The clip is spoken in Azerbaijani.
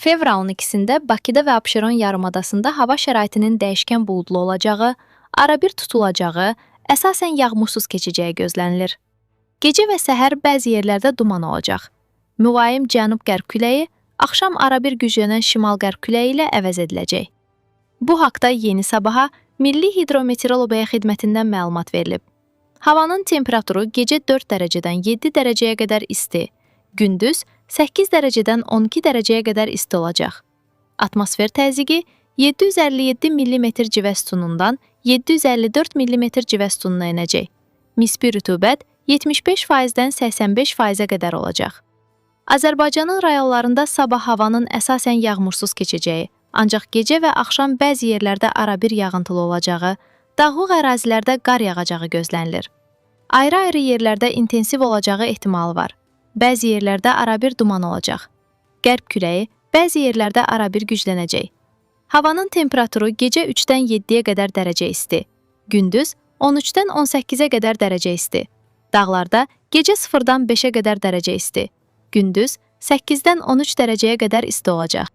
Fevralın 12-də Bakıda və Abşeron yarımadasında hava şəraitinin dəyişkən buludlu olacağı, arabir tutulacağı, əsasən yağmursuz keçəcəyi gözlənilir. Gecə və səhər bəzi yerlərdə duman olacaq. Mülayim cənub-qərb küləyi, axşam arabir güclənən şimal-qərb küləyi ilə əvəz ediləcək. Bu haqda Yeni Sabaha Milli Hidrometeorologiya Xidmətindən məlumat verilib. Havanın temperaturu gecə 4 dərəcədən 7 dərəcəyə qədər isti, gündüz 8 dərəcədən 12 dərəcəyə qədər isti olacaq. Atmosfer təzyiqi 757 mm civə sütunundan 754 mm civə sütununa enəcək. Nisbi rütubət 75%-dən 85%-ə qədər olacaq. Azərbaycanın rayonlarında sabah havanın əsasən yağmursuz keçəcəyi, ancaq gecə və axşam bəzi yerlərdə arabir yağıntılı olacağı, dağlıq ərazilərdə qar yağacağı gözlənilir. Ayrı-ayrı yerlərdə intensiv olacağı ehtimalı var. Bəzi yerlərdə arabir duman olacaq. Qərb küləyi bəzi yerlərdə arabir güclənəcək. Havanın temperaturu gecə 3-dən 7-yə qədər dərəcə isti, gündüz 13-dən 18-ə qədər dərəcə isti. Dağlarda gecə 0-dan 5-ə qədər dərəcə isti, gündüz 8-dən 13 dərəcəyə qədər isti olacaq.